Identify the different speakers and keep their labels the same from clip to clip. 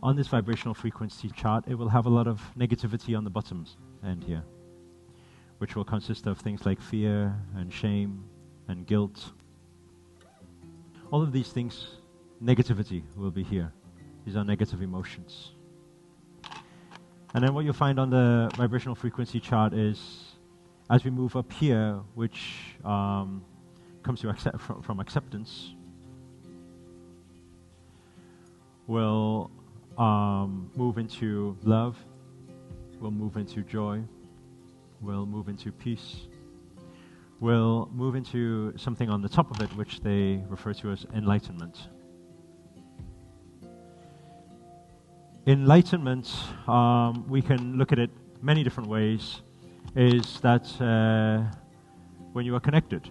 Speaker 1: On this vibrational frequency chart, it will have a lot of negativity on the bottom end here, which will consist of things like fear and shame and guilt. All of these things, negativity will be here. These are negative emotions. And then what you'll find on the vibrational frequency chart is, as we move up here, which comes to from acceptance, we'll move into love, we'll move into joy, we'll move into peace, we'll move into something on the top of it which they refer to as enlightenment. Enlightenment, we can look at it many different ways, is that when you are connected,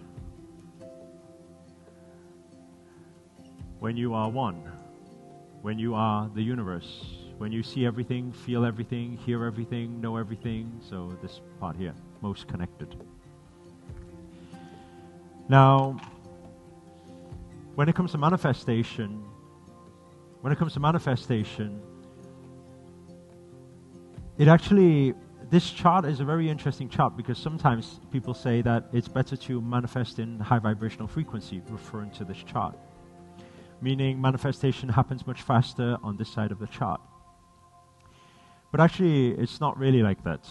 Speaker 1: when you are one, when you are the universe, when you see everything, feel everything, hear everything, know everything, so this part here, most connected. Now, when it comes to manifestation, it actually, this chart is a very interesting chart because sometimes people say that it's better to manifest in high vibrational frequency, referring to this chart. Meaning manifestation happens much faster on this side of the chart. But actually, it's not really like that.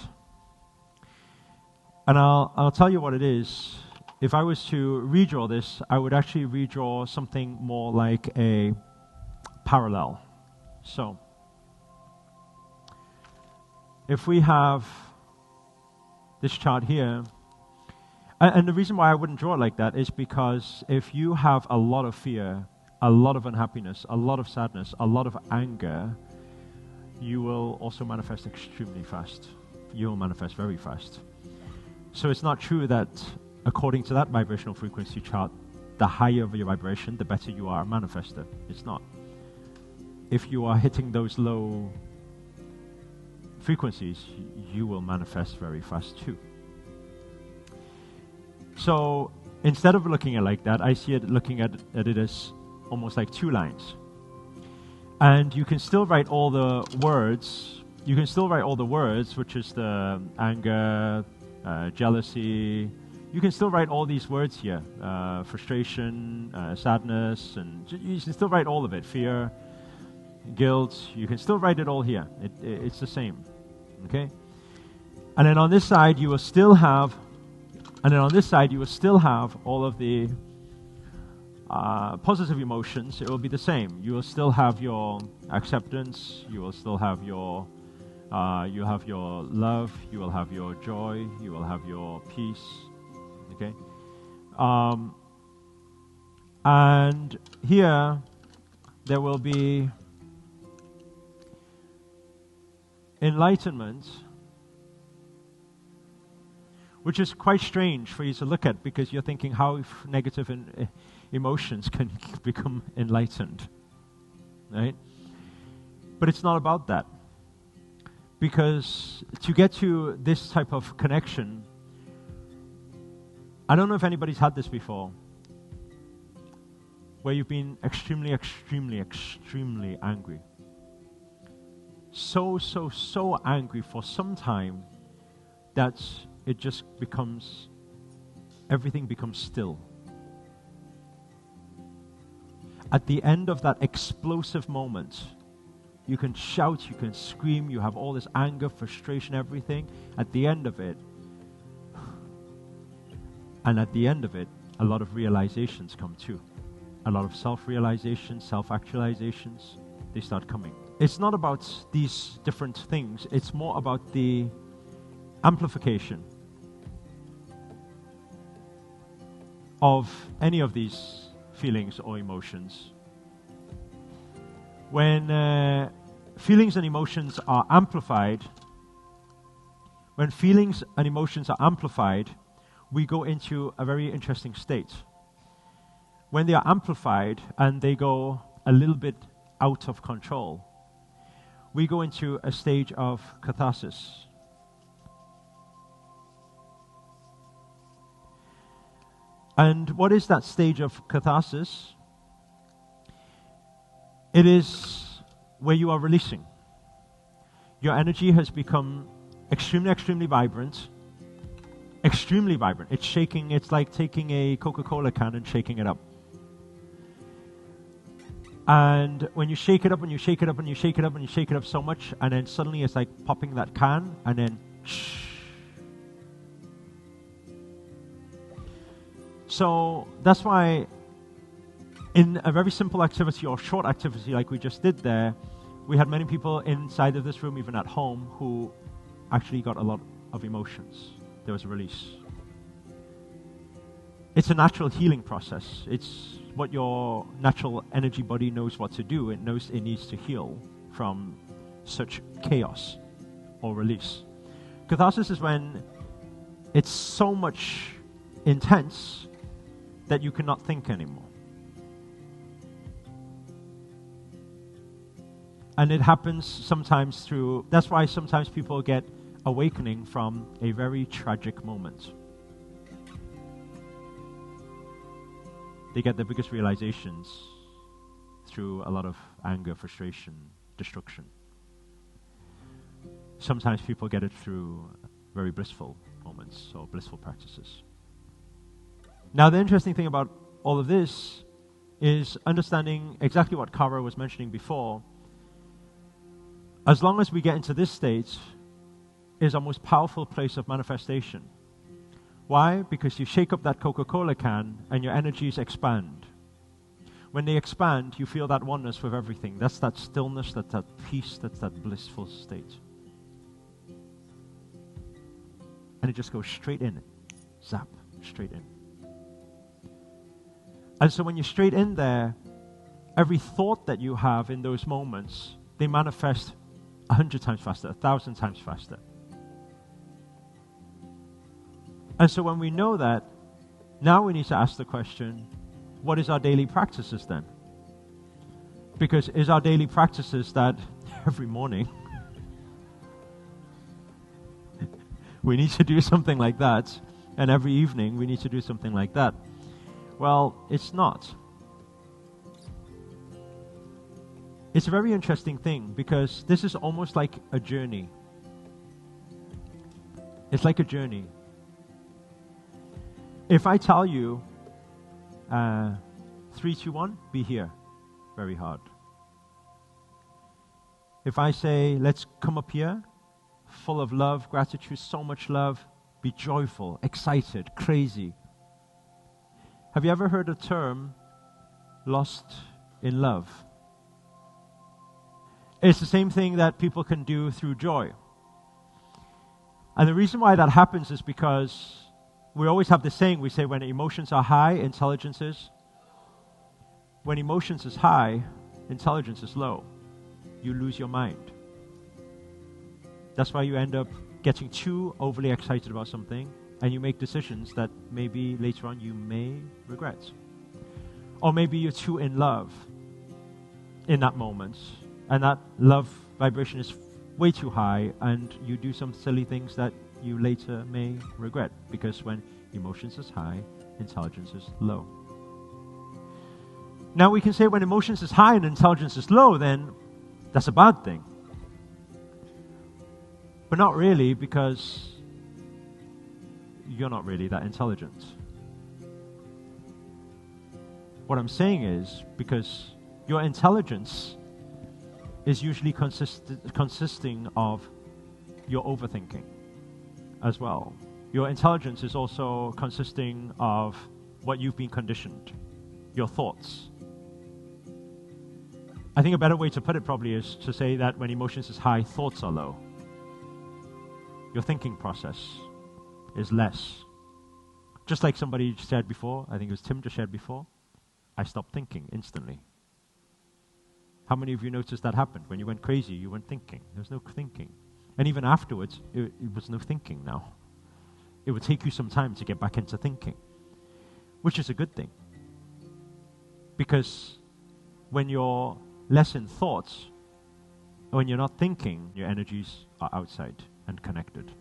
Speaker 1: And I'll tell you what it is. If I was to redraw this, I would actually redraw something more like a parallel. So, if we have this chart here, and the reason why I wouldn't draw it like that is because if you have a lot of fear, a lot of unhappiness, a lot of sadness, a lot of anger, you will also manifest extremely fast. You will manifest very fast. So it's not true that according to that vibrational frequency chart, the higher of your vibration, the better you are a manifester. It's not. If you are hitting those low frequencies, you will manifest very fast too. So instead of looking at it like that, I see it looking at it as almost like two lines. And you can still write all the words. You can still write all the words, which is the anger, jealousy. You can still write all these words here. Frustration, sadness, and you can still write all of it. Fear, guilt. You can still write it all here. It's the same. Okay? And then on this side, you will still have, all of the positive emotions. It will be the same. You will still have your acceptance. You will still have your you have your love. You will have your joy. You will have your peace. Okay. And here there will be enlightenment, which is quite strange for you to look at because you're thinking how negative emotions can become enlightened, right? But it's not about that. Because to get to this type of connection, I don't know if anybody's had this before, where you've been extremely, extremely, extremely angry. So angry for some time that it just becomes, everything becomes still. At the end of that explosive moment, you can shout, you can scream, you have all this anger, frustration, everything. At the end of it, a lot of realizations come too. A lot of self-realizations, self-actualizations, they start coming. It's not about these different things. It's more about the amplification of any of these feelings or emotions. When feelings and emotions are amplified, we go into a very interesting state. When they are amplified and they go a little bit out of control, we go into a stage of catharsis. And what is that stage of catharsis? It is where you are releasing. Your energy has become extremely, extremely vibrant. Extremely vibrant. It's shaking. It's like taking a Coca-Cola can and shaking it up. And when you shake it up and you shake it up and you shake it up and you shake it up so much, and then suddenly it's like popping that can, and then shh. So that's why in a very simple activity or short activity like we just did there, we had many people inside of this room, even at home, who actually got a lot of emotions. There was a release. It's a natural healing process. It's what your natural energy body knows what to do. It knows it needs to heal from such chaos or release. Catharsis is when it's so much intense that you cannot think anymore. And it happens sometimes through, that's why sometimes people get awakening from a very tragic moment. They get their biggest realizations through a lot of anger, frustration, destruction. Sometimes people get it through very blissful moments or blissful practices. Now, the interesting thing about all of this is understanding exactly what Kara was mentioning before. As long as we get into this state, is our most powerful place of manifestation. Why? Because you shake up that Coca-Cola can and your energies expand. When they expand, you feel that oneness with everything. That's that stillness, that's that peace, that's that blissful state. And it just goes straight in. Zap, straight in. And so when you're straight in there, every thought that you have in those moments, they manifest 100 times faster, 1,000 times faster. And so when we know that, now we need to ask the question, what is our daily practices then? Because is our daily practices that every morning we need to do something like that, and every evening we need to do something like that? Well, it's not. It's a very interesting thing because this is almost like a journey. It's like a journey. If I tell you, 3, 2, 1, be here, very hard. If I say, let's come up here, full of love, gratitude, so much love, be joyful, excited, crazy. Have you ever heard the term, lost in love? It's the same thing that people can do through joy. And the reason why that happens is because we always have the saying, we say when emotions are high, intelligence is. When emotions is high, intelligence is low. You lose your mind. That's why you end up getting too overly excited about something, and you make decisions that maybe later on you may regret. Or maybe you're too in love in that moment, and that love vibration is way too high, and you do some silly things that you later may regret, because when emotions is high, intelligence is low. Now we can say when emotions is high and intelligence is low, then that's a bad thing. But not really, because you're not really that intelligent. What I'm saying is, because your intelligence is usually consisting of your overthinking as well. Your intelligence is also consisting of what you've been conditioned, your thoughts. I think a better way to put it probably is to say that when emotions is high, thoughts are low. Your thinking process is less. Just like somebody said before, I think it was Tim just shared before, I stopped thinking instantly. How many of you noticed that happened? When you went crazy, you weren't thinking. There was no thinking. And even afterwards, it was no thinking now. It would take you some time to get back into thinking, which is a good thing. Because when you're less in thoughts, when you're not thinking, your energies are outside and connected.